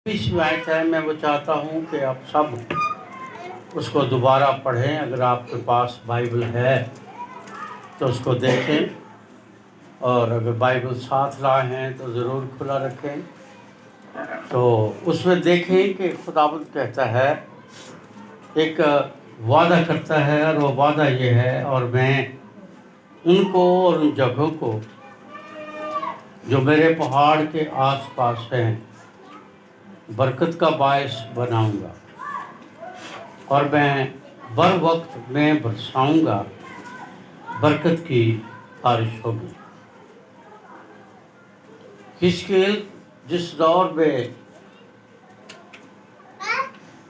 20 آیت ہے، میں وہ چاہتا ہوں کہ آپ سب اس کو دوبارہ پڑھیں۔ اگر آپ کے پاس بائبل ہے تو اس کو دیکھیں، اور اگر بائبل ساتھ لائے ہیں تو ضرور کھلا رکھیں۔ تو اس میں دیکھیں کہ خداوند کہتا ہے، ایک وعدہ کرتا ہے، اور وہ وعدہ یہ ہے، اور میں ان کو اور ان جگہوں کو جو میرے پہاڑ کے آس پاس ہیں برکت کا باعث بناؤں گا، اور میں بر وقت میں برساؤں گا، برکت کی بارش ہوگی۔ حزقیل جس دور میں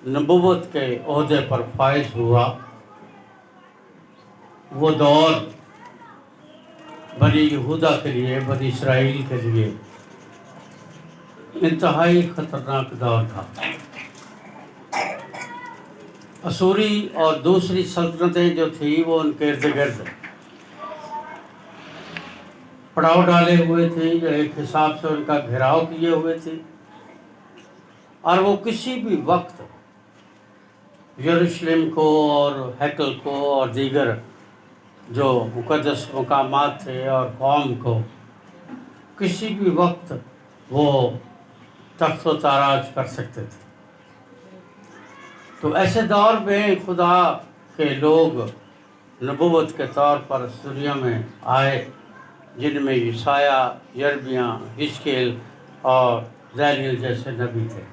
نبوت کے عہدے پر فائز ہوا، وہ دور بنی یہودا کے لیے، بنی اسرائیل کے لیے انتہائی خطرناک دور تھا۔ اسوری اور دوسری سلطنتیں جو تھیں وہ ان کے ارد گرد پڑاؤ ڈالے ہوئے تھے، جو ایک حساب سے ان کا گھیراؤ کیے ہوئے تھے، اور وہ کسی بھی وقت یروشلم کو اور ہیکل کو اور دیگر جو مقدس مقامات تھے اور قوم کو کسی بھی وقت وہ تخت و تاراج کر سکتے تھے۔ تو ایسے دور میں خدا کے لوگ نبوت کے طور پر اس دنیا میں آئے، جن میں یسایہ، یرمیاہ، حزقیل اور دانیل جیسے نبی تھے۔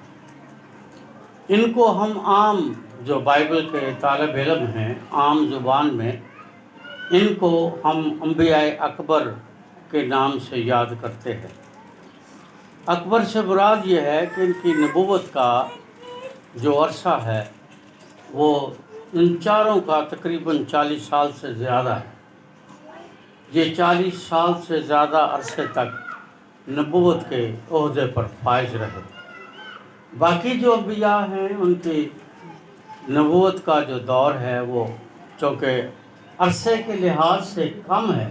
ان کو ہم عام جو بائبل کے طالب علم ہیں، عام زبان میں ان کو ہم انبیاء اکبر کے نام سے یاد کرتے ہیں۔ اکبر سے مراد یہ ہے کہ ان کی نبوت کا جو عرصہ ہے وہ ان چاروں کا تقریباً 40 سال سے زیادہ ہے۔ یہ 40 سال سے زیادہ عرصے تک نبوت کے عہدے پر فائز رہے۔ باقی جو انبیاء ہیں ان کی نبوت کا جو دور ہے وہ چونکہ عرصے کے لحاظ سے کم ہے،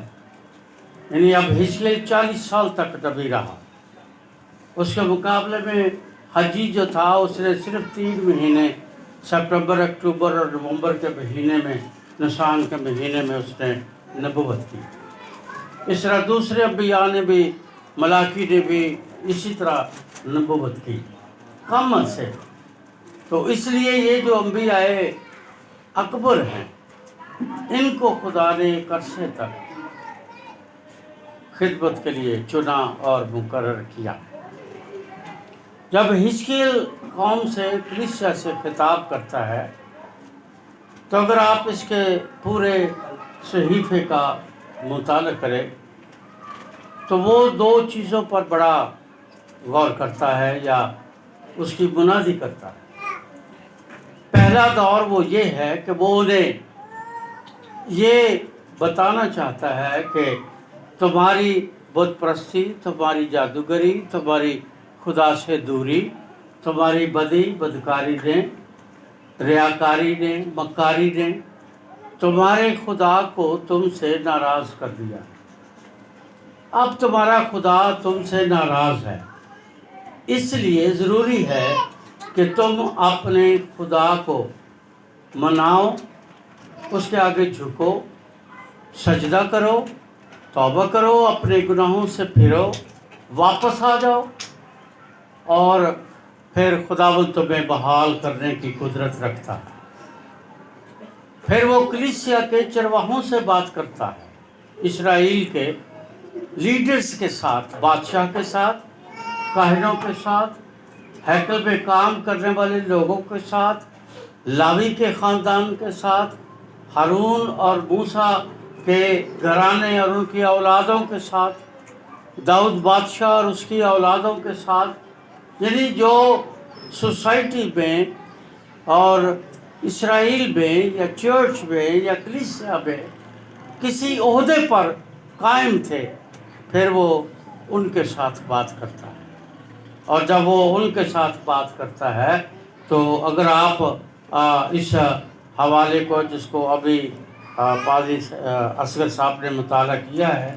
یعنی اب حزقیل 40 سال تک نبی رہا۔ اس کے مقابلے میں حجی جو تھا اس نے صرف 3 مہینے، سپٹمبر، اکتوبر اور نومبر کے مہینے میں، نسان کے مہینے میں اس نے نبوت کی۔ اس طرح دوسرے انبیاء نے بھی، ملاکی نے بھی اسی طرح نبوت کی، کم عرصے۔ تو اس لیے یہ جو انبیاء اکبر ہیں ان کو خدا نے ایک عرصے تک خدمت کے لیے چنا اور مقرر کیا۔ جب حزقیل قوم سے، کلیسیا سے خطاب کرتا ہے تو اگر آپ اس کے پورے صحیفے کا مطالعہ کریں تو وہ 2 چیزوں پر بڑا غور کرتا ہے یا اس کی منادی کرتا ہے۔ پہلا دور وہ یہ ہے کہ وہ انہیں یہ بتانا چاہتا ہے کہ تمہاری بت پرستی، تمہاری جادوگری، تمہاری خدا سے دوری، تمہاری بدکاری نے، ریاکاری نے، مکاری نے تمہارے خدا کو تم سے ناراض کر دیا۔ اب تمہارا خدا تم سے ناراض ہے، اس لیے ضروری ہے کہ تم اپنے خدا کو مناؤ، اس کے آگے جھکو، سجدہ کرو، توبہ کرو، اپنے گناہوں سے پھرو، واپس آ جاؤ، اور پھر خداوند تمہیں بحال کرنے کی قدرت رکھتا ہے۔ پھر وہ کلیسیا کے چرواہوں سے بات کرتا ہے، اسرائیل کے لیڈرز کے ساتھ، بادشاہ کے ساتھ، کاہنوں کے ساتھ، ہیکل میں کام کرنے والے لوگوں کے ساتھ، لاوی کے خاندان کے ساتھ، ہارون اور موسیٰ کے گھرانے اور ان کی اولادوں کے ساتھ، داؤد بادشاہ اور اس کی اولادوں کے ساتھ، یعنی جو سوسائٹی میں اور اسرائیل میں یا چرچ میں یا کلیسیا میں کسی عہدے پر قائم تھے، پھر وہ ان کے ساتھ بات کرتا ہے۔ اور جب وہ ان کے ساتھ بات کرتا ہے تو اگر آپ اس حوالے کو، جس کو ابھی قاضی اصغر صاحب نے مطالعہ کیا ہے،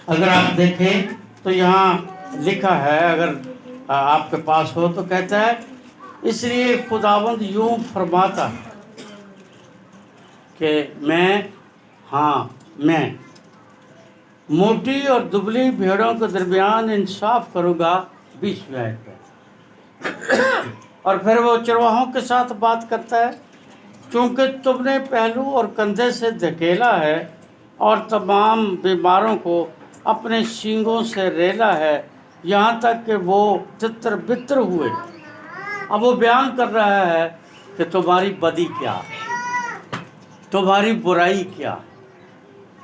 اگر آپ دیکھیں تو یہاں لکھا ہے، اگر آپ کے پاس ہو تو کہتا ہے اس لیے خداوند یوں فرماتا ہے کہ میں موٹی اور دبلی بھیڑوں کے درمیان انصاف کروں گا، 20ویں آیت پہ۔ اور پھر وہ چرواہوں کے ساتھ بات کرتا ہے، چونکہ تم نے پہلو اور کندھے سے دھکیلا ہے اور تمام بیماروں کو اپنے سینگوں سے ریلا ہے، یہاں تک کہ وہ تتر بتر ہوئے۔ اب وہ بیان کر رہا ہے کہ تمہاری بدی کیا، تمہاری برائی کیا۔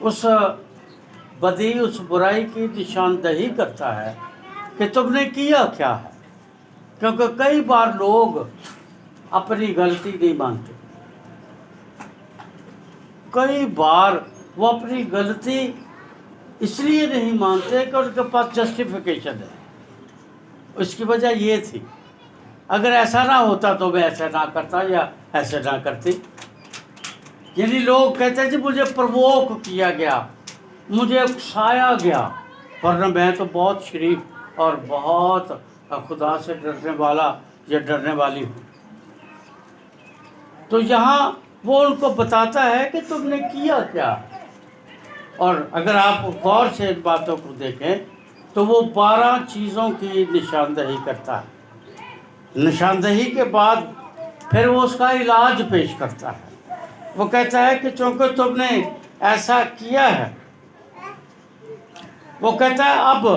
اس بدی، اس برائی کی نشاندہی کرتا ہے کہ تم نے کیا کیا ہے، کیونکہ کئی بار لوگ اپنی غلطی نہیں مانتے، کئی بار وہ اپنی غلطی اس لیے نہیں مانتے کہ ان کے پاس جسٹیفیکیشن ہے۔ اس کی وجہ یہ تھی، اگر ایسا نہ ہوتا تو میں ایسا نہ کرتا یا ایسے نہ کرتی۔ یعنی لوگ کہتے ہیں جی مجھے پرووک کیا گیا، مجھے اکسایا گیا، ورنہ میں تو بہت شریف اور بہت خدا سے ڈرنے والا یا ڈرنے والی ہوں۔ تو یہاں وہ ان کو بتاتا ہے کہ تم نے کیا کیا۔ اور اگر آپ غور سے ان باتوں کو دیکھیں تو وہ 12 چیزوں کی نشاندہی کرتا ہے۔ نشاندہی کے بعد پھر وہ اس کا علاج پیش کرتا ہے۔ وہ کہتا ہے کہ چونکہ تم نے ایسا کیا ہے، وہ کہتا ہے اب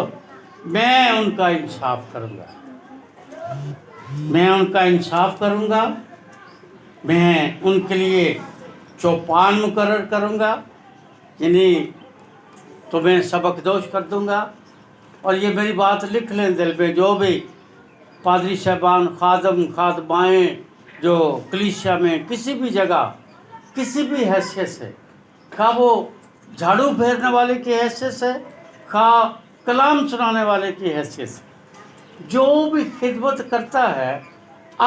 میں ان کا انصاف کروں گا، میں ان کا انصاف کروں گا، میں ان کے لیے چوپان مقرر کروں گا، یعنی تمہیں سبق دوش کر دوں گا۔ اور یہ میری بات لکھ لیں دل میں، جو بھی پادری صاحبان، خادم، خادمائیں جو کلیسیا میں کسی بھی جگہ کسی بھی حیثیت سے، خواہ وہ جھاڑو پھیرنے والے کی حیثیت سے، خواہ کلام سنانے والے کی حیثیت سے، جو بھی خدمت کرتا ہے،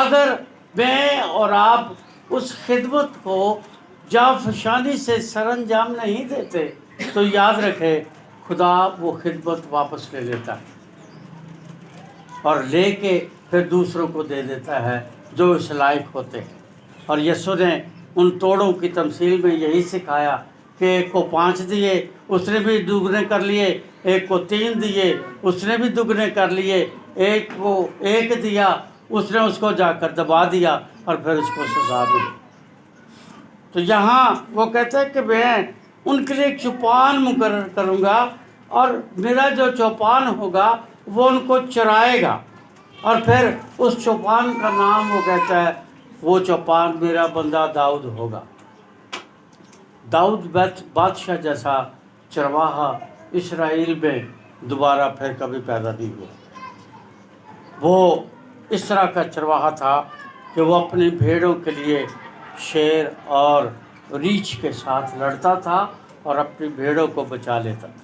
اگر میں اور آپ اس خدمت کو جافشانی سے سر انجام نہیں دیتے تو یاد رکھے خدا وہ خدمت واپس لے لیتا ہے اور لے کے پھر دوسروں کو دے دیتا ہے جو اس لائق ہوتے ہیں۔ اور یسوع نے ان توڑوں کی تمثیل میں یہی سکھایا کہ ایک کو 5 دیے، اس نے بھی دگنے کر لیے، ایک کو 3 دیے، اس نے بھی دگنے کر لیے، ایک کو 1 دیا، اس نے اس کو جا کر دبا دیا اور پھر اس کو سزا ملی۔ تو یہاں وہ کہتا ہے کہ میں ان کے لیے ایک چوپان مقرر کروں گا، اور میرا جو چوپان ہوگا وہ ان کو چرائے گا۔ اور پھر اس چوپان کا نام وہ کہتا ہے، وہ چوپان میرا بندہ داؤد ہوگا۔ داؤد بادشاہ جیسا چرواہا اسرائیل میں دوبارہ پھر کبھی پیدا نہیں ہوا۔ وہ اس طرح کا چرواہا تھا کہ وہ اپنی بھیڑوں کے لیے شیر اور ریچھ کے ساتھ لڑتا تھا اور اپنی بھیڑوں کو بچا لیتا تھا۔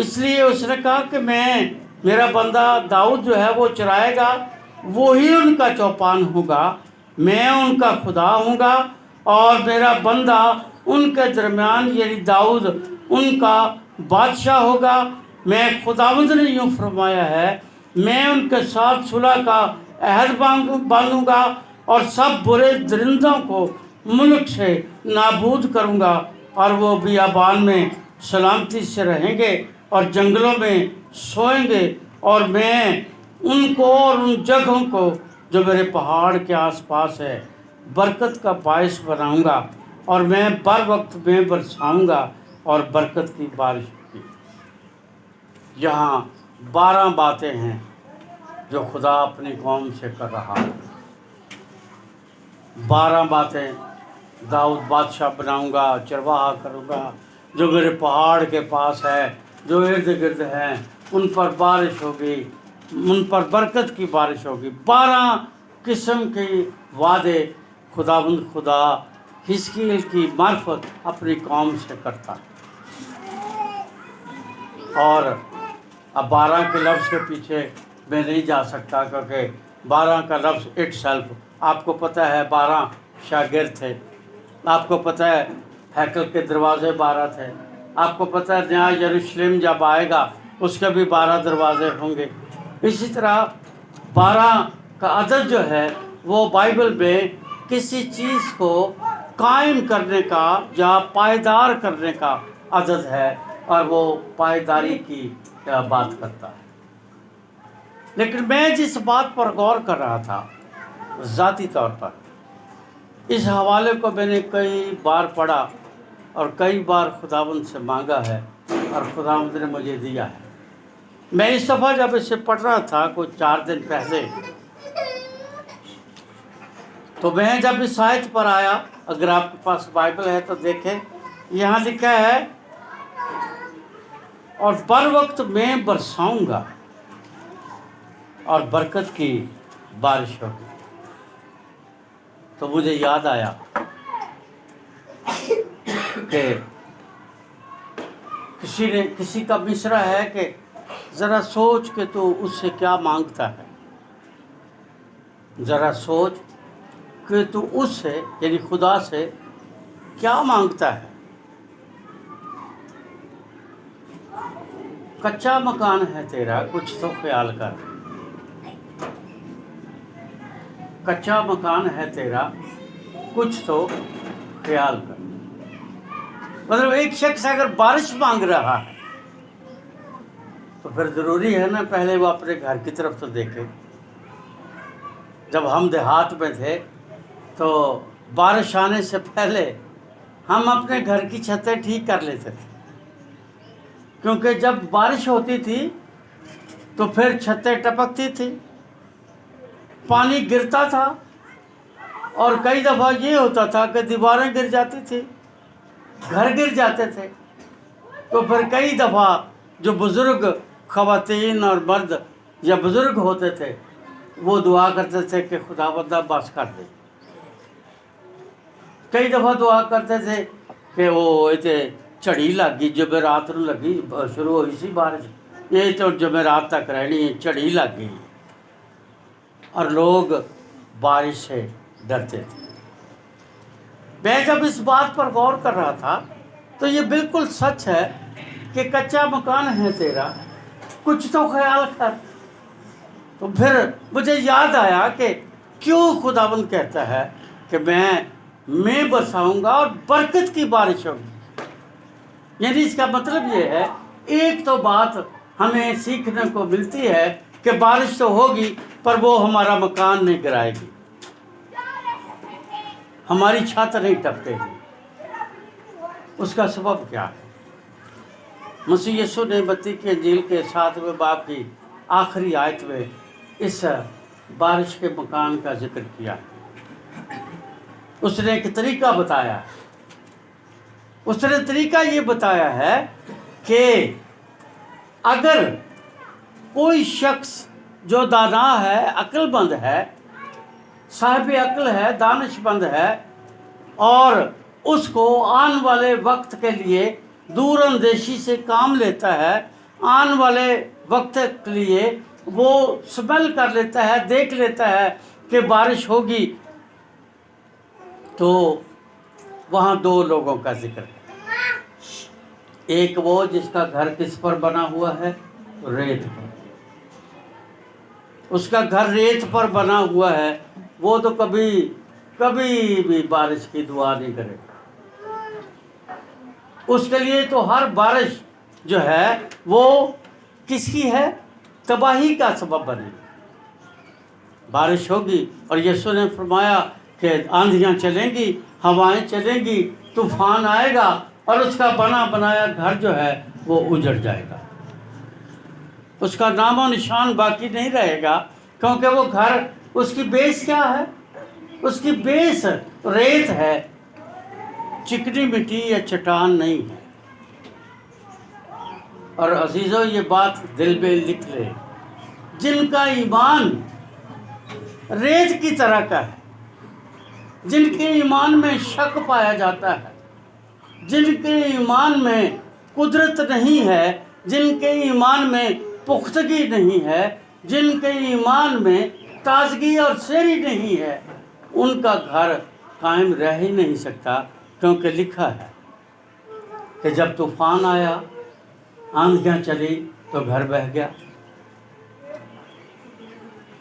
اس لیے اس نے کہا کہ میرا بندہ داؤد جو ہے وہ چرائے گا، وہی ان کا چوپان ہوگا، میں ان کا خدا ہوں گا، اور میرا بندہ ان کے درمیان یعنی داؤد ان کا بادشاہ ہوگا۔ میں خداوند نے یوں فرمایا ہے، میں ان کے ساتھ صلح کا عہد باندھوں گا اور سب برے درندوں کو ملک سے نابود کروں گا، اور وہ بیابان میں سلامتی سے رہیں گے اور جنگلوں میں سوئیں گے، اور میں ان کو اور ان جگہوں کو جو میرے پہاڑ کے آس پاس ہے برکت کا باعث بناؤں گا، اور میں بر وقت میں برساؤں گا اور برکت کی بارش کی۔ یہاں 12 باتیں ہیں جو خدا اپنی قوم سے کر رہا ہے۔ 12 باتیں، داؤد بادشاہ بناؤں گا، چرواہا کروں گا، جو میرے پہاڑ کے پاس ہے، جو ارد گرد ہیں، ان پر بارش ہوگی، ان پر برکت کی بارش ہوگی۔ 12 قسم کے وعدے خداوند خدا حزقیل کی معرفت اپنی قوم سے کرتا ہے۔ اور اب 12 کے لفظ کے پیچھے میں نہیں جا سکتا، کیونکہ 12 کا لفظ اٹ سیلف، آپ کو پتہ ہے 12 شاگرد تھے، آپ کو پتہ ہے ہیکل کے دروازے 12 تھے، آپ کو پتہ ہے نیا یروشلم جب آئے گا اس کے بھی 12 دروازے ہوں گے۔ اسی طرح 12 کا عدد جو ہے وہ بائبل میں کسی چیز کو قائم کرنے کا یا پائیدار کرنے کا عدد ہے، اور وہ پائیداری کی بات کرتا ہے۔ لیکن میں جس بات پر غور کر رہا تھا ذاتی طور پر، اس حوالے کو میں نے کئی بار پڑھا اور کئی بار خداوند سے مانگا ہے، اور خداوند نے مجھے دیا ہے۔ میں اس دفعہ جب اسے پڑھ رہا تھا کچھ 4 دن پہلے، تو میں جب اس آیت پر آیا، اگر آپ کے پاس بائبل ہے تو دیکھیں، یہاں لکھا ہے اور بر وقت میں برساؤں گا اور برکت کی بارش ہوگی۔ تو مجھے یاد آیا کہ کسی کا مصرع ہے کہ ذرا سوچ کہ تو اس سے کیا مانگتا ہے، ذرا سوچ کہ تو اس سے یعنی خدا سے کیا مانگتا ہے۔ کچا مکان ہے تیرا، کچھ تو خیال کر۔ کچا مکان ہے تیرا، کچھ تو خیال کر۔ مطلب ایک شخص اگر بارش مانگ رہا ہے تو پھر ضروری ہے نا پہلے وہ اپنے گھر کی طرف تو دیکھے۔ جب ہم دیہات میں تھے تو بارش آنے سے پہلے ہم اپنے گھر کی چھتیں ٹھیک کر لیتے تھے، کیونکہ جب بارش ہوتی تھی تو پھر چھتیں ٹپکتی تھی، پانی گرتا تھا، اور کئی دفعہ یہ ہوتا تھا کہ دیواریں گر جاتی تھی، گھر گر جاتے تھے۔ تو پھر کئی دفعہ جو بزرگ خواتین اور مرد یا بزرگ ہوتے تھے وہ دعا کرتے تھے کہ خدا بندہ بس کر دے۔ کئی دفعہ دعا کرتے تھے کہ وہ چڑی لگ گئی، جمعرات نو لگی شروع ہوئی سی بارش، یہ تو جمعرات تک رہنی ہے، چڑی لگ گئی، اور لوگ بارش سے ڈرتے تھے۔ میں جب اس بات پر غور کر رہا تھا تو یہ بالکل سچ ہے کہ کچا مکان ہے تیرا، کچھ تو خیال کر۔ تو پھر مجھے یاد آیا کہ کیوں خداوند کہتا ہے کہ میں برساؤں گا اور برکت کی بارش ہوگی۔ یعنی اس کا مطلب یہ ہے، ایک تو بات ہمیں سیکھنے کو ملتی ہے کہ بارش تو ہوگی پر وہ ہمارا مکان نہیں گرائے گی، ہماری چھت نہیں ٹپکے گی۔ اس کا سبب کیا ہے؟ مسیح یسوع نے متی کی انجیل کے 7ویں باب کی آخری آیت میں اس بارش کے مکان کا ذکر کیا ہے۔ اس نے ایک طریقہ بتایا ہے۔ اس نے طریقہ یہ بتایا ہے کہ اگر کوئی شخص جو دانا ہے، عقل مند ہے، صاحب عقل ہے، دانش مند ہے، اور اس کو آنے والے وقت کے لیے دور اندیشی سے کام لیتا ہے، آنے والے وقت کے لیے وہ سمیل کر لیتا ہے، دیکھ لیتا ہے کہ بارش ہوگی، تو وہاں 2 لوگوں کا ذکر ہے۔ ایک وہ جس کا گھر کس پر بنا ہوا ہے؟ ریت پر۔ اس کا گھر ریت پر بنا ہوا ہے، وہ تو کبھی بھی بارش کی دعا نہیں کرے گا۔ اس کے لیے تو ہر بارش جو ہے وہ کس کی ہے؟ تباہی کا سبب بنے گی۔ بارش ہوگی اور یسوع نے فرمایا کہ آندھیاں چلیں گی، ہوائیں چلیں گی، طوفان آئے گا، اور اس کا بنا بنایا گھر جو ہے وہ اجڑ جائے گا۔ اس کا نام و نشان باقی نہیں رہے گا، کیونکہ وہ گھر، اس کی بیس کیا ہے؟ اس کی بیس ریت ہے، چکنی مٹی یا چٹان نہیں ہے۔ اور عزیزو یہ بات دل میں لکھ لے، جن کا ایمان ریت کی طرح کا ہے، جن کے ایمان میں شک پایا جاتا ہے، جن کے ایمان میں قدرت نہیں ہے، جن کے ایمان میں پختگی نہیں ہے، جن کے ایمان میں تازگی اور سیری نہیں ہے، ان کا گھر قائم رہ ہی نہیں سکتا، کیونکہ لکھا ہے کہ جب طوفان آیا، آندھیاں چلی تو گھر بہہ گیا۔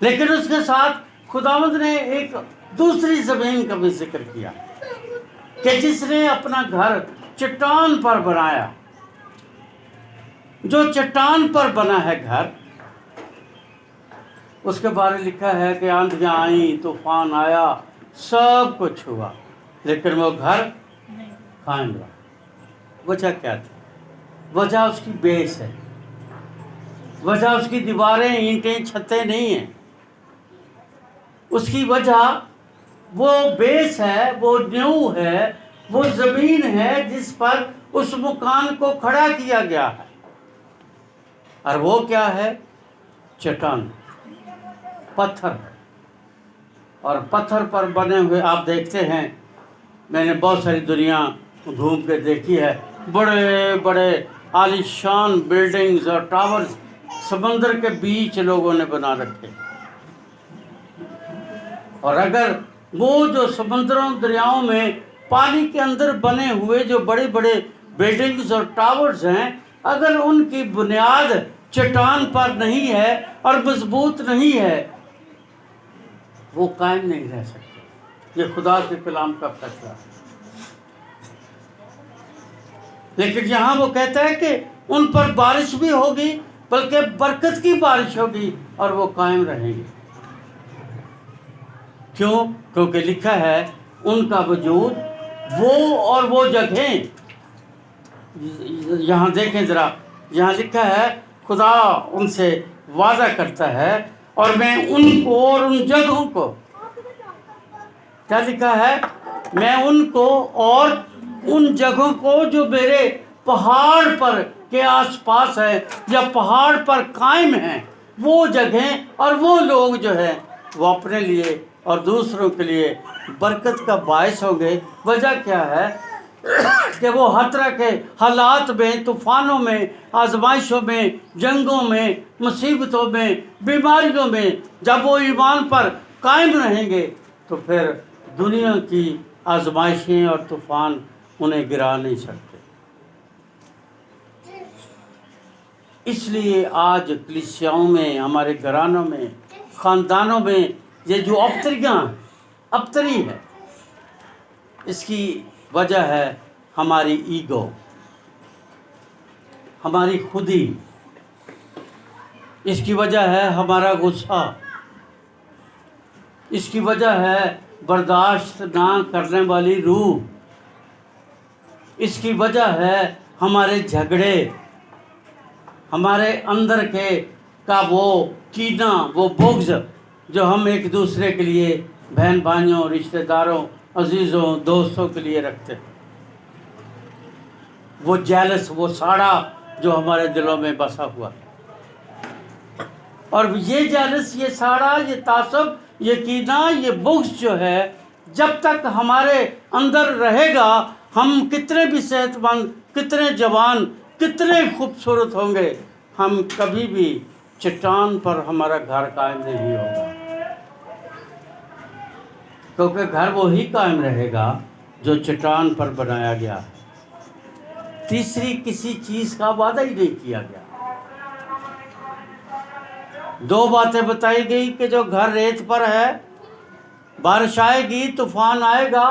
لیکن اس کے ساتھ خداوند نے ایک دوسری زمین کا بھی ذکر کیا کہ جس نے اپنا گھر چٹان پر بنایا. جو چٹان پر بنا ہے گھر، اس کے بارے لکھا ہے کہ آندھیاں آئیں، طوفان آیا، سب کچھ ہوا، لیکن وہ گھر قائم رہا. وجہ کیا تھی؟ وجہ اس کی بیس ہے، وجہ اس کی دیواریں، اینٹیں، چھتیں نہیں ہیں. اس کی وجہ وہ بیس ہے، وہ نیو ہے، وہ زمین ہے جس پر اس مکان کو کھڑا کیا گیا ہے. اور وہ کیا ہے؟ چٹان، پتھر. اور پتھر پر بنے ہوئے آپ دیکھتے ہیں، میں نے بہت ساری دنیا گھوم کے دیکھی ہے، بڑے بڑے عالیشان بلڈنگز اور ٹاورز سمندر کے بیچ لوگوں نے بنا رکھے. اور اگر وہ جو سمندروں دریاؤں میں پانی کے اندر بنے ہوئے جو بڑے بڑے بلڈنگز اور ٹاورز ہیں، اگر ان کی بنیاد چٹان پر نہیں ہے اور مضبوط نہیں ہے، وہ قائم نہیں رہ سکتے. یہ خدا کے کلام کا فیصلہ ہے. لیکن یہاں وہ کہتا ہے کہ ان پر بارش بھی ہوگی، بلکہ برکت کی بارش ہوگی، اور وہ قائم رہیں گے. کیوں؟ کیونکہ لکھا ہے ان کا وجود، وہ اور وہ جگہیں. یہاں دیکھیں ذرا، یہاں لکھا ہے خدا ان سے وعدہ کرتا ہے، اور میں ان کو اور ان جگہوں کو، کیا لکھا ہے؟ میں ان کو اور ان جگہوں کو جو میرے پہاڑ پر کے آس پاس ہے یا پہاڑ پر قائم ہیں، وہ جگہیں اور وہ لوگ جو ہیں، وہ اپنے لیے اور دوسروں کے لیے برکت کا باعث ہوں گے. وجہ کیا ہے؟ کہ وہ ہر طرح کے حالات میں، طوفانوں میں، آزمائشوں میں، جنگوں میں، مصیبتوں میں، بیماریوں میں، جب وہ ایمان پر قائم رہیں گے تو پھر دنیا کی آزمائشیں اور طوفان انہیں گرا نہیں سکتے. اس لیے آج کلیسیاؤں میں، ہمارے گھرانوں میں، خاندانوں میں یہ جو ابتری ہے، اس کی وجہ ہے ہماری ایگو، ہماری خودی. اس کی وجہ ہے ہمارا غصہ. اس کی وجہ ہے برداشت نہ کرنے والی روح. اس کی وجہ ہے ہمارے جھگڑے، ہمارے اندر کے کا وہ کینہ، وہ بغض جو ہم ایک دوسرے کے لیے، بہن بھائیوں، رشتہ داروں، عزیزوں، دوستوں کے لیے رکھتے ہیں. وہ جیلس، وہ ساڑا جو ہمارے دلوں میں بسا ہوا ہے. اور یہ جیلس، یہ ساڑا، یہ تعصب، یہ کینہ، یہ بغض جو ہے، جب تک ہمارے اندر رہے گا، ہم کتنے بھی صحت مند، کتنے جوان، کتنے خوبصورت ہوں گے، ہم کبھی بھی چٹان پر ہمارا گھر قائم نہیں ہوگا. کیونکہ گھر وہی قائم رہے گا جو چٹان پر بنایا گیا ہے. تیسری کسی چیز کا وعدہ ہی نہیں کیا گیا. دو باتیں بتائی گئی کہ جو گھر ریت پر ہے، بارش آئے گی، طوفان آئے گا،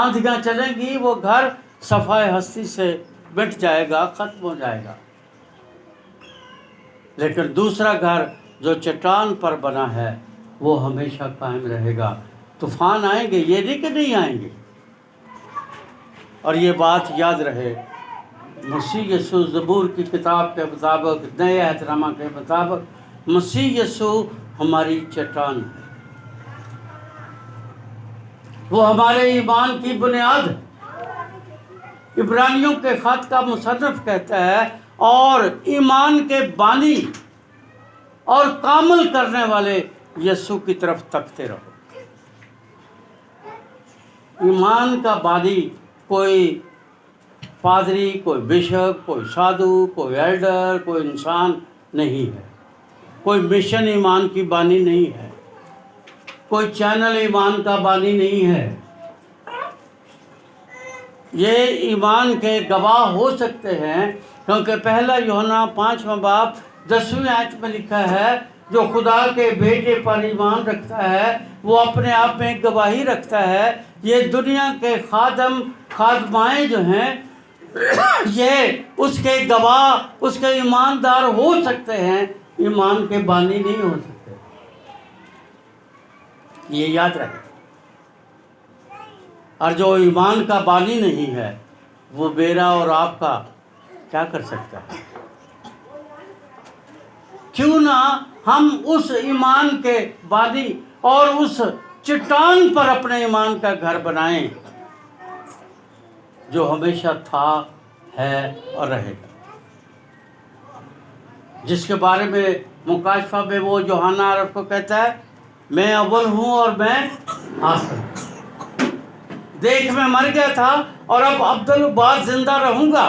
آندھیاں چلیں گی، وہ گھر صفائے ہستی سے مٹ جائے گا، ختم ہو جائے گا. لیکن دوسرا گھر جو چٹان پر بنا ہے، وہ ہمیشہ قائم رہے گا. طوفان آئیں گے، یہ نہیں کہ نہیں آئیں گے. اور یہ بات یاد رہے، مسیح یسوع زبور کی کتاب کے مطابق، نئے عہد نامہ کے مطابق، مسیح یسوع ہماری چٹان ہے. وہ ہمارے ایمان کی بنیاد ہے. عبرانیوں کے خط کا مصنف کہتا ہے، اور ایمان کے بانی اور کامل کرنے والے یسوع کی طرف تکتے رہو. ایمان کا بانی کوئی پادری، کوئی بشپ، کوئی سادھو، کوئی ایلڈر، کوئی انسان نہیں ہے. کوئی مشن ایمان کی بانی نہیں ہے. کوئی چینل ایمان کا بانی نہیں ہے. یہ ایمان کے گواہ ہو سکتے ہیں، کیونکہ پہلا یوحنا 5واں باب 10ویں آیت میں لکھا ہے، جو خدا کے بیٹے پر ایمان رکھتا ہے وہ اپنے آپ میں گواہی رکھتا ہے۔ یہ دنیا کے خادم خادمائیں جو ہیں یہ اس کے گواہ، اس کے ایماندار ہو سکتے ہیں، ایمان کے بانی نہیں ہو سکتے، یہ یاد رکھیں۔ اور جو ایمان کا بانی نہیں ہے وہ میرا اور آپ کا کیا کر سکتا ہے؟ کیوں نہ ہم اس ایمان کے بانی اور اس چٹان پر اپنے ایمان کا گھر بنائیں جو ہمیشہ تھا، ہے اور رہے گا، جس کے بارے میں مکاشفہ میں وہ یوحنا عرف کو کہتا ہے میں اول ہوں اور میں آخر ہوں۔ دیکھ میں مر گیا تھا اور اب ابدالآباد زندہ رہوں گا،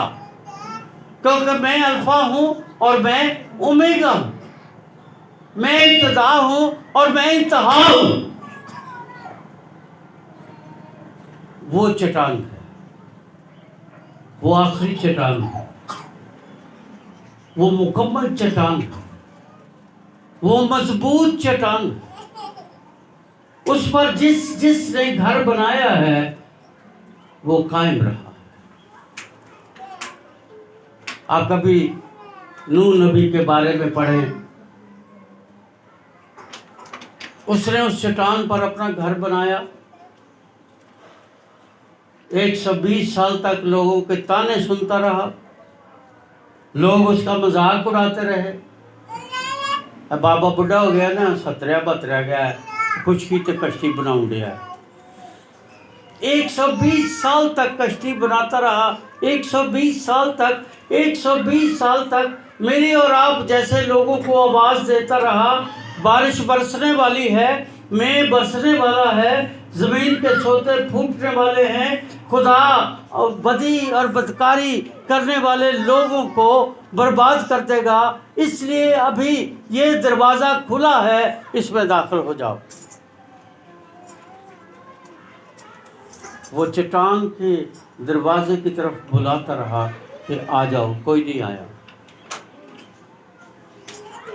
کیونکہ میں الفا ہوں اور میں اومیگا ہوں، میں ابتدا ہوں اور میں انتہا ہوں۔ وہ چٹان ہے، وہ آخری چٹان ہے، وہ مکمل چٹان ہے، وہ مضبوط چٹان ہے۔ اس پر جس نے گھر بنایا ہے وہ قائم رہا۔ آپ کبھی نوح نبی کے بارے میں پڑھیں، اس نے اس چٹان پر اپنا گھر بنایا، 120 سال تک لوگوں کے تانے سنتا رہا، لوگ اس کا مذاق اڑاتے رہے۔ اب بابا بڑھا ہو گیا نا، 17 گیا ہے، کچھ کی تو کشتی بناؤں گیا ہے۔ 120 سال تک کشتی بناتا رہا، 120 سال تک، 120 سال تک میری اور آپ جیسے لوگوں کو آواز دیتا رہا، بارش برسنے والی ہے، میں برسنے والا ہے، زمین کے سوتے پھوٹنے والے ہیں، خدا اور بدی اور بدکاری کرنے والے لوگوں کو برباد کر دے گا، اس لیے ابھی یہ دروازہ کھلا ہے، اس میں داخل ہو جاؤ۔ وہ چٹان کے دروازے کی طرف بلاتا رہا کہ آ جاؤ، کوئی نہیں آیا۔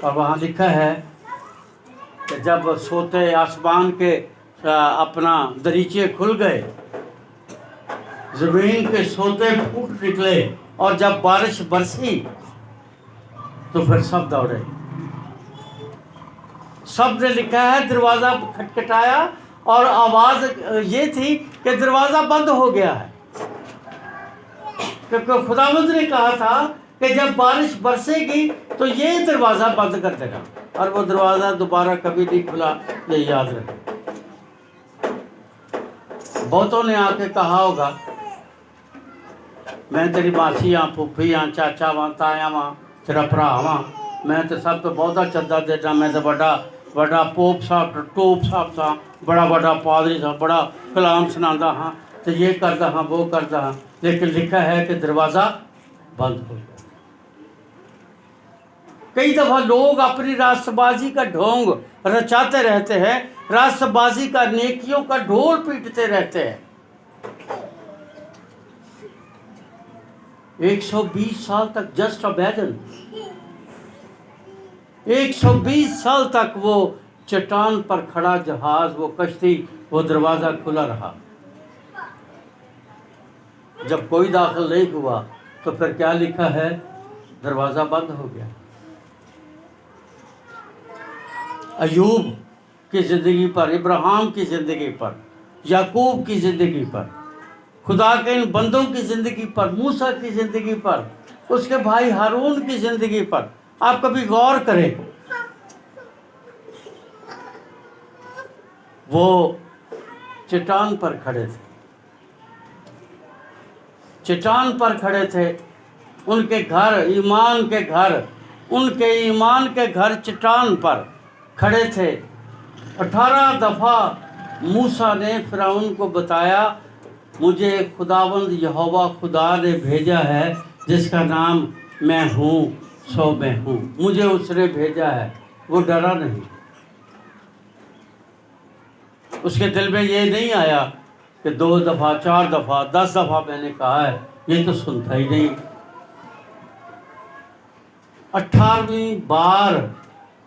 اور وہاں لکھا ہے کہ جب سوتے آسمان کے اپنا دریچے کھل گئے، زمین کے سوتے پھوٹ نکلے، اور جب بارش برسی تو پھر سب دوڑے۔ سب نے لکھا ہے دروازہ کھٹکھٹایا اور آواز یہ تھی کہ دروازہ بند ہو گیا ہے، کیونکہ خداوند نے کہا تھا کہ جب بارش برسے گی تو یہ دروازہ بند کر دے گا، اور وہ دروازہ دوبارہ کبھی نہیں کھلا، یہ یاد رکھیں۔ بہتوں نے آ کے کہا ہوگا میں تیری ماسی ہاں، پھوپھی ہاں، چاچا وہاں، تایا وہاں، تیرا بھرا وہاں، میں تو سب تو بہتا چدا دینا، میں تو بڑا پوپ صاحب ٹوپ صاحب تھا، بڑا پادری تھا، بڑا کلام سناتا ہاں، تو یہ کرتا ہاں، وہ کرتا ہاں، لیکن لکھا ہے کہ دروازہ بند ہو گیا۔ کئی دفعہ لوگ اپنی راست بازی کا ڈھونگ رچاتے رہتے ہیں، راست بازی کا نیکیوں کا ڈھول پیٹتے رہتے ہیں۔ 120 سال تک جسٹ امیجن، 120 سال تک وہ چٹان پر کھڑا جہاز، وہ کشتی، وہ دروازہ کھلا رہا۔ جب کوئی داخل نہیں ہوا تو پھر کیا لکھا ہے؟ دروازہ بند ہو گیا۔ ایوب کی زندگی پر، ابراہیم کی زندگی پر، یعقوب کی زندگی پر، خدا کے ان بندوں کی زندگی پر، موسیٰ کی زندگی پر، اس کے بھائی ہارون کی زندگی پر آپ کبھی غور کریں۔ وہ چٹان پر کھڑے تھے، چٹان پر کھڑے تھے، ان کے گھر، ایمان کے گھر، ان کے ایمان کے گھر چٹان پر کھڑے تھے۔ 18 دفعہ موسیٰ نے فرعون کو بتایا مجھے خداوند یہوہ خدا نے بھیجا ہے، جس کا نام میں ہوں سو میں ہوں، مجھے اس نے بھیجا ہے۔ وہ ڈرا نہیں، اس کے دل میں یہ نہیں آیا کہ 2 دفعہ 4 دفعہ 10 دفعہ میں نے کہا ہے، یہ تو سنتا ہی نہیں۔ 18ویں بار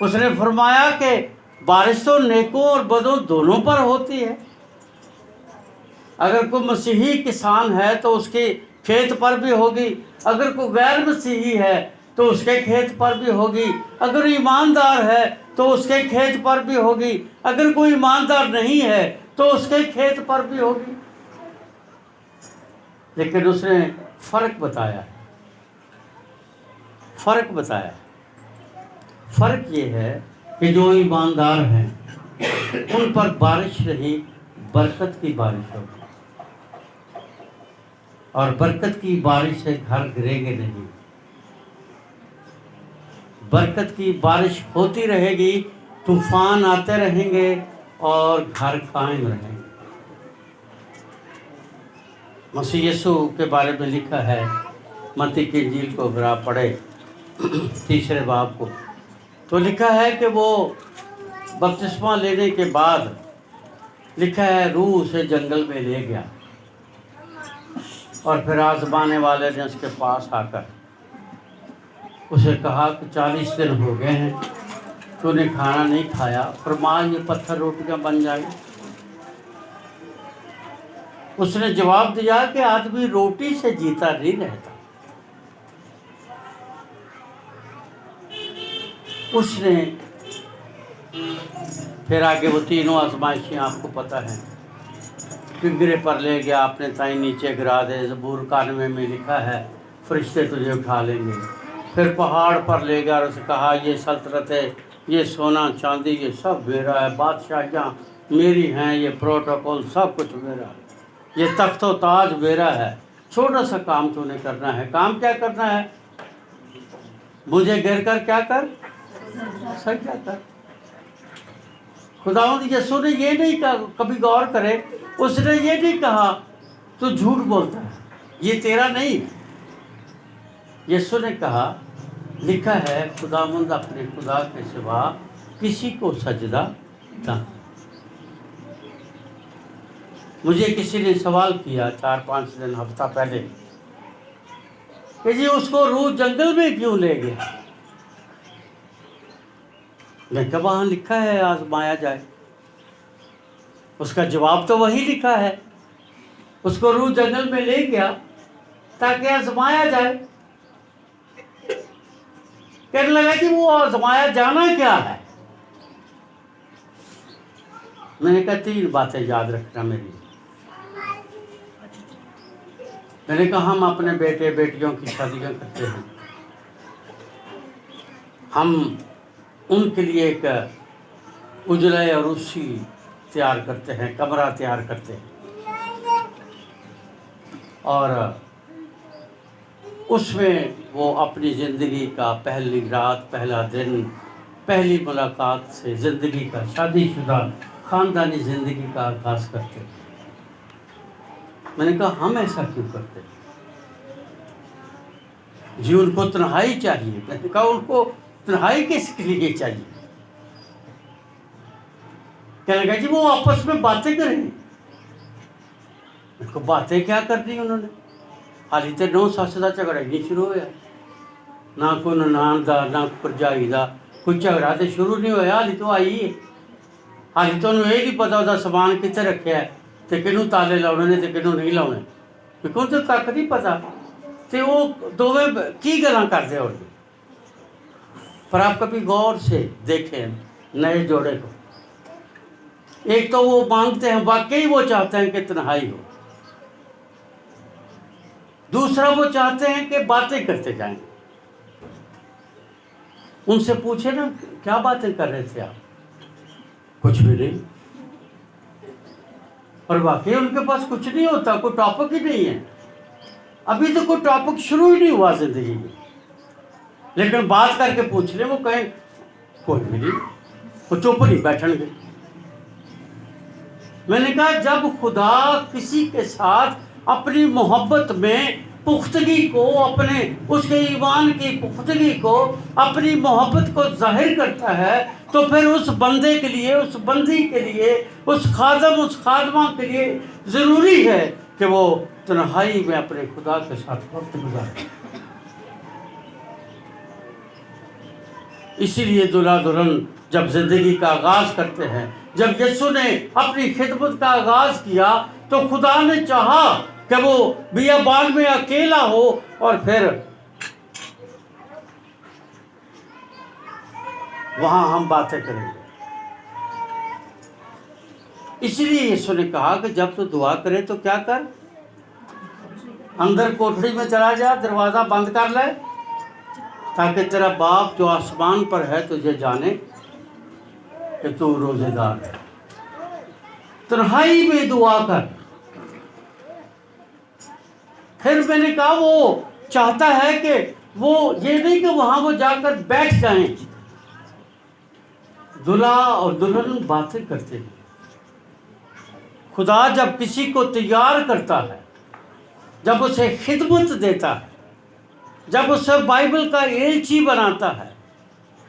اس نے فرمایا کہ بارش تو نیکوں اور بدوں دونوں پر ہوتی ہے. اگر کوئی مسیحی کسان ہے تو اس کے کھیت پر بھی ہوگی، اگر کوئی غیر مسیحی ہے تو اس کے کھیت پر بھی ہوگی، اگر ایماندار ہے تو اس کے کھیت پر بھی ہوگی، اگر کوئی ایماندار نہیں ہے تو اس کے کھیت پر بھی ہوگی. لیکن اس نے فرق بتایا. فرق یہ ہے کہ جو ایماندار ہیں ان پر بارش نہیں، برکت کی بارش ہوگی، اور برکت کی بارش سے گھر گرے گے نہیں. برکت کی بارش ہوتی رہے گی، طوفان آتے رہیں گے اور گھر قائم رہیں گے. مسیح یسوع کے بارے میں لکھا ہے متی کی انجیل کو اگر آپ پڑھیں 3 باب کو، تو لکھا ہے کہ وہ بپتسمہ لینے کے بعد لکھا ہے روح اسے جنگل میں لے گیا، اور پھر آزمانے والے نے اس کے پاس آ کر اسے کہا کہ 40 دن ہو گئے ہیں تو نے کھانا نہیں کھایا، فرمایا یہ پتھر روٹیاں بن جائیں. اس نے جواب دیا کہ آدمی روٹی سے جیتا نہیں رہتا. اس نے پھر آگے وہ تینوں آزمائشیں آپ کو پتہ ہیں. پنگرے پر لے گیا، اپنے تائیں نیچے گرا دے، زبور 91 میں لکھا ہے فرشتے تجھے اٹھا لیں گے. پھر پہاڑ پر لے گیا اور اسے کہا یہ سلطنتیں، یہ سونا چاندی، یہ سب میرا ہے، بادشاہیاں میری ہیں، یہ پروٹوکول سب کچھ میرا ہے، یہ تخت و تاج میرا ہے. چھوٹا سا کام تو نے کرنا ہے. کام کیا کرنا ہے؟ مجھے گر کر کیا کر؟ سجدہ کر. خداوند یسوع نے یہ نہیں کہا، کبھی غور کرے، اس نے یہ نہیں کہا تو جھوٹ بولتا ہے، یہ تیرا نہیں. یسوع نے کہا لکھا ہے خداوند اپنے خدا کے سوا کسی کو سجدہ نہ. مجھے کسی نے سوال کیا 4-5 دن ہفتہ پہلے کہ جی اس کو روح جنگل میں کیوں لے گیا؟ میں کہا وہاں لکھا ہے آزمایا جائے. اس کا جواب تو وہی لکھا ہے، اس کو روح جنگل میں لے گیا تاکہ آزمایا جائے. کہنے لگا کہ وہ آزمایا جانا کیا ہے؟ میں نے کہا 3 باتیں یاد رکھنا میری. میں نے کہا ہم اپنے بیٹے بیٹیوں کی شادیاں کرتے ہیں، ہم ان کے لیے ایک اجلے اور عروسی تیار کرتے ہیں، کمرہ تیار کرتے ہیں، اور اس میں وہ اپنی زندگی کا پہلی رات، پہلا دن، پہلی ملاقات سے زندگی کا، شادی شدہ خاندانی زندگی کا آغاز کرتے ہیں. میں نے کہا ہم ایسا کیوں کرتے ہیں؟ جی ان کو تنہائی چاہیے. میں نے کہا ان کو تنہائی کس کے لیے چاہیے؟ کہنے لگا جی وہ آپس میں باتیں کریں. میں کو باتیں کیا کرنی انہوں نے؟ حالی تے 9 ساس دا جھگڑا ہی نہیں شروع ہویا، نہ کوئی ننان دا نہ پرجائی دا کوئی جھگڑا تے شروع نہیں ہویا. حالی تو آئی ہے، حالی تو انہوں یہ نہیں پتا دا سامان کتے رکھیا ہے تے کنوں تالے لاؤنے نے تے کنوں نہیں لاؤنے، کیوں تو کک نہیں پتا. تے وہ دوویں کی گلاں کرتے ہو گے؟ پر آپ کبھی غور سے دیکھیں نئے جوڑے کو، ایک تو وہ مانگتے ہیں، واقعی وہ چاہتے ہیں کہ تنہائی ہو. دوسرا وہ چاہتے ہیں کہ باتیں کرتے جائیں. ان سے پوچھے نا کیا باتیں کر رہے تھے آپ؟ کچھ بھی نہیں. اور واقعی ان کے پاس کچھ نہیں ہوتا، کوئی ٹاپک ہی نہیں ہے. ابھی تو کوئی ٹاپک شروع ہی نہیں ہوا زندگی میں، لیکن بات کر کے پوچھ لیں، وہ کہیں کوئی بھی نہیں، وہ چپ نہیں بیٹھیں گے. میں نے کہا جب خدا کسی کے ساتھ اپنی محبت میں پختگی کو، اپنے اس کے ایمان کی پختگی کو، اپنی محبت کو ظاہر کرتا ہے تو پھر اس بندے کے لیے، اس بندی کے لیے، اس خادم، اس خادمہ کے لیے ضروری ہے کہ وہ تنہائی میں اپنے خدا کے ساتھ وقت گزارے. اسی لیے دلہا دلہن جب زندگی کا آغاز کرتے ہیں، جب یسوع نے اپنی خدمت کا آغاز کیا تو خدا نے چاہا کہ وہ بیابان میں اکیلا ہو اور پھر وہاں ہم باتیں کریں گے۔ اس لیے یسوع نے کہا کہ جب تو دعا کرے تو کیا کر، اندر کوٹھڑی میں چلا جا، دروازہ بند کر لے، تاکہ تیرا باپ جو آسمان پر ہے تجھے جانے کہ تو روزے دار ہے۔ تنہائی میں دعا کر۔ پھر میں نے کہا وہ چاہتا ہے کہ وہ یہ نہیں کہ وہاں وہ جا کر بیٹھ جائیں، دلہا اور دلہن باتیں کرتے ہیں۔ خدا جب کسی کو تیار کرتا ہے، جب اسے خدمت دیتا ہے، جب اسے بائبل کا ایلچی بناتا ہے،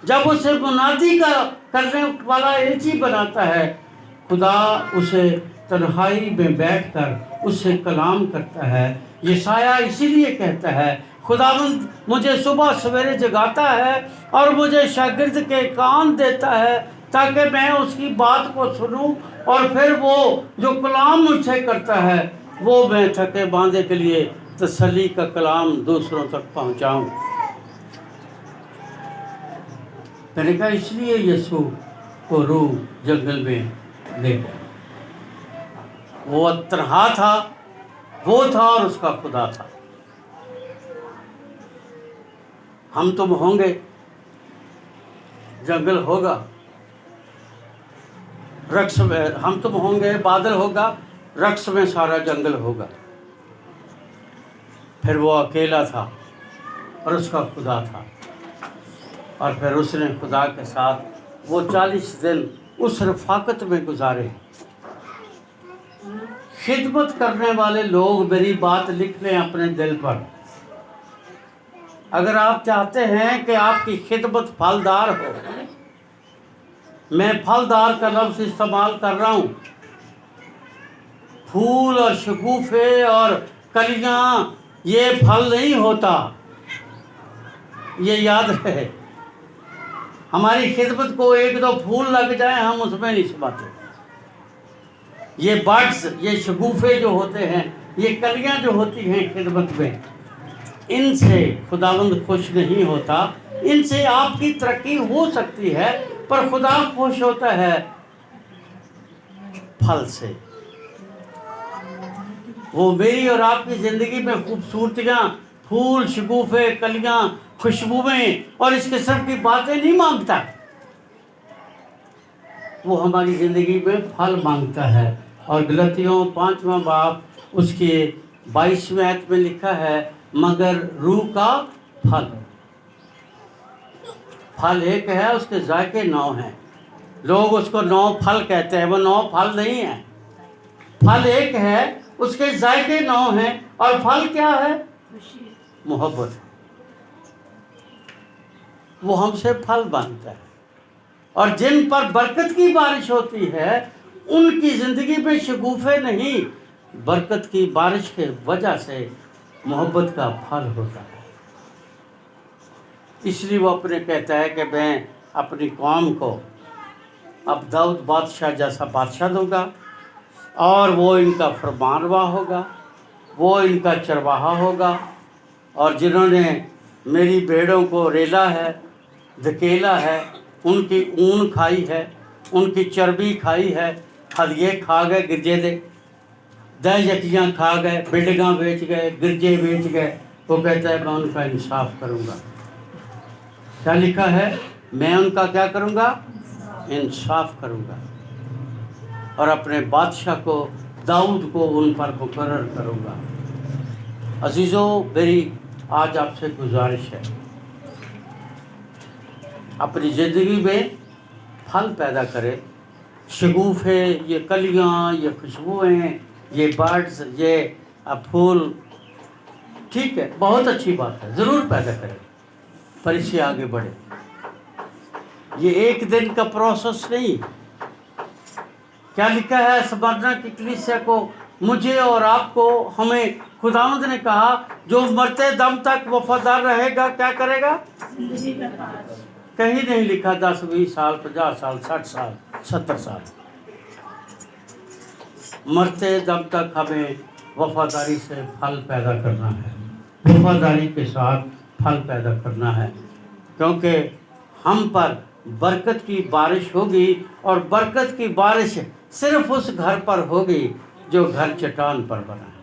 جب اسے منادی کا کرنے والا ایلچی بناتا ہے، خدا اسے تنہائی میں بیٹھ کر اس سے کلام کرتا ہے۔ یسایہ اسی لیے کہتا ہے خداوند مجھے صبح سویرے جگاتا ہے اور مجھے شاگرد کے کان دیتا ہے تاکہ میں اس کی بات کو سنوں، اور پھر وہ جو کلام مجھ سے کرتا ہے وہ میں تھکے باندھے کے لیے تسلی کا کلام دوسروں تک پہنچاؤں۔ میں نے کہا اس لیے یسوع کو روح جنگل میں لے گیا۔ وہ تنہا تھا، وہ تھا اور اس کا خدا تھا۔ ہم تم ہوں گے، جنگل ہوگا، رقص میں ہم تم ہوں گے، بادل ہوگا، رقص میں سارا جنگل ہوگا۔ پھر وہ اکیلا تھا اور اس کا خدا تھا، اور پھر اس نے خدا کے ساتھ وہ 40 دن اس رفاقت میں گزارے۔ خدمت کرنے والے لوگ میری بات لکھ لیں اپنے دل پر۔ اگر آپ چاہتے ہیں کہ آپ کی خدمت پھلدار ہو، میں پھلدار کا لفظ استعمال کر رہا ہوں، پھول اور شگوفے اور کلیاں یہ پھل نہیں ہوتا، یہ یاد رہے۔ ہماری خدمت کو ایک دو پھول لگ جائیں ہم اس میں نہیں سماتے۔ یہ برڈز، یہ شگوفے جو ہوتے ہیں، یہ کلیاں جو ہوتی ہیں خدمت میں، ان سے خداوند خوش نہیں ہوتا۔ ان سے آپ کی ترقی ہو سکتی ہے پر خدا خوش ہوتا ہے پھل سے۔ وہ میری اور آپ کی زندگی میں خوبصورتیاں، پھول، شگوفے، کلیاں، خوشبوئیں اور اس قسم کی باتیں نہیں مانگتا، وہ ہماری زندگی میں پھل مانگتا ہے۔ اور غلطیوں 5واں باب اس کے 22ویں آیت میں لکھا ہے مگر روح کا پھل۔ پھل ایک ہے، اس کے ذائقے 9 ہیں۔ لوگ اس کو 9 پھل کہتے ہیں، وہ 9 پھل نہیں ہیں۔ پھل ایک ہے، اس کے ذائقے 9 ہیں، اور پھل کیا ہے؟ محبت۔ وہ ہم سے پھل مانگتا ہے، اور جن پر برکت کی بارش ہوتی ہے ان کی زندگی میں شگوفے نہیں، برکت کی بارش کے وجہ سے محبت کا پھل ہوتا ہے۔ اس لیے وہ اپنے کہتا ہے کہ میں اپنی قوم کو اب داؤد بادشاہ جیسا بادشاہ دوں گا، اور وہ ان کا فرمانروا ہوگا، وہ ان کا چرواہا ہوگا، اور جنہوں نے میری بھیڑوں کو ریلا ہے، دھکیلا ہے، ان کی اون کھائی ہے، ان کی چربی کھائی ہے، ہدیے کھا گئے، گرجے دے دہ یکیاں کھا گئے، بلڈنگاں بیچ گئے، گرجے بیچ گئے، وہ کہتا ہے میں ان کا انصاف کروں گا۔ کیا لکھا ہے؟ میں ان کا کیا کروں گا؟ انصاف کروں گا، اور اپنے بادشاہ کو داؤد کو ان پر مقرر کروں گا۔ عزیزو، میری آج آپ سے گزارش ہے، اپنی زندگی میں پھل پیدا کرے۔ شگوفے، یہ کلیاں، یہ خوشبوئیں، یہ برڈز، یہ پھول، ٹھیک ہے، بہت اچھی بات ہے، ضرور پیدا کرے، پر اس سے آگے بڑھے۔ یہ ایک دن کا پروسیس نہیں۔ کیا لکھا ہے سمرنا کی کلیسیا کو؟ مجھے اور آپ کو، ہمیں خداوند نے کہا جو مرتے دم تک وفادار رہے گا کیا کرے گا؟ کہیں نہیں لکھا 10 20 سال 50 سال 60 سال 70 سال. مرتے دم تک ہمیں وفاداری سے پھل پیدا کرنا ہے، وفاداری کے ساتھ پھل پیدا کرنا ہے، کیونکہ ہم پر برکت کی بارش ہوگی، اور برکت کی بارش صرف اس گھر پر ہوگی جو گھر چٹان پر بنا ہے.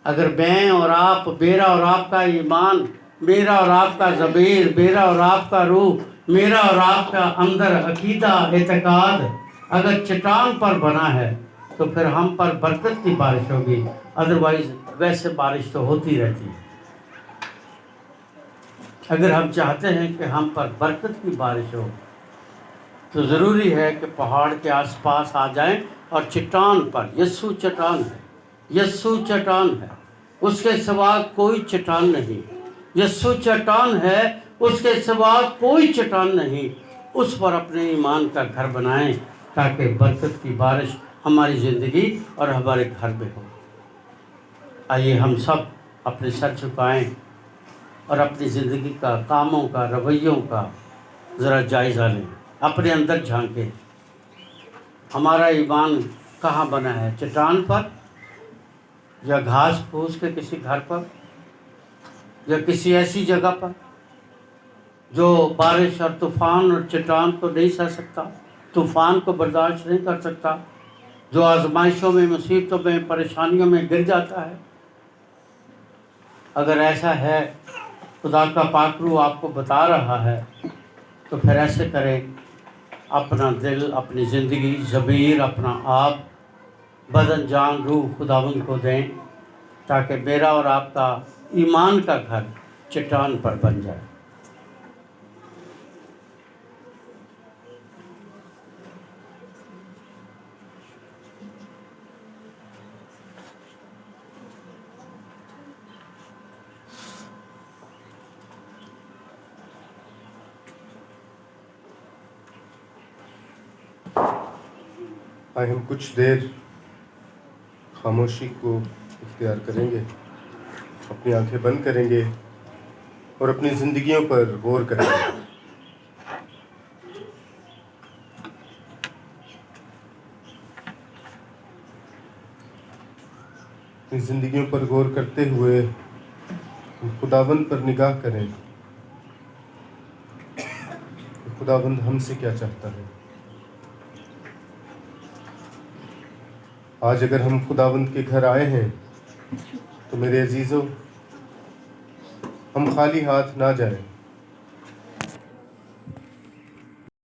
اگر میں اور آپ، میرا اور آپ کا ایمان، میرا اور آپ کا ضمیر، میرا اور آپ کا روح، میرا اور آپ کا اندر عقیدہ اعتقاد اگر چٹان پر بنا ہے تو پھر ہم پر برکت کی بارش ہوگی. ادروائز ویسے بارش تو ہوتی رہتی ہے. اگر ہم چاہتے ہیں کہ ہم پر برکت کی بارش ہو تو ضروری ہے کہ پہاڑ کے آس پاس آ جائیں اور چٹان پر، یسوع چٹان ہے، یسوع چٹان ہے، اس کے سوا کوئی چٹان نہیں. یسوع چٹان ہے، اس کے سوا کوئی چٹان نہیں. اس پر اپنے ایمان کا گھر بنائیں تاکہ برکت کی بارش ہماری زندگی اور ہمارے گھر میں ہو. آئیے ہم سب اپنے سر جھکائیں اور اپنی زندگی کا، کاموں کا، رویوں کا ذرا جائزہ لیں. اپنے اندر جھانکیں. ہمارا ایمان کہاں بنا ہے؟ چٹان پر، یا گھاس پھوس کے کسی گھر پر، یا کسی ایسی جگہ پر جو بارش اور طوفان اور چٹان کو نہیں سہ سکتا، طوفان کو برداشت نہیں کر سکتا، جو آزمائشوں میں، مصیبتوں میں، پریشانیوں میں گر جاتا ہے. اگر ایسا ہے، خدا کا پاک روح آپ کو بتا رہا ہے، تو پھر ایسے کریں. اپنا دل، اپنی زندگی، ضمیر، اپنا آپ، بدن، جان، روح خداوند کو دیں تاکہ میرا اور آپ کا ایمان کا گھر چٹان پر بن جائے. آئے ہم کچھ دیر خاموشی کو اختیار کریں گے، اپنی آنکھیں بند کریں گے اور اپنی زندگیوں پر غور کریں گے. اپنی زندگیوں پر غور کرتے ہوئے ہم خداوند پر نگاہ کریں کہ خداوند ہم سے کیا چاہتا ہے. آج اگر ہم خداوند کے گھر آئے ہیں تو میرے عزیزوں، ہم خالی ہاتھ نہ جائیں.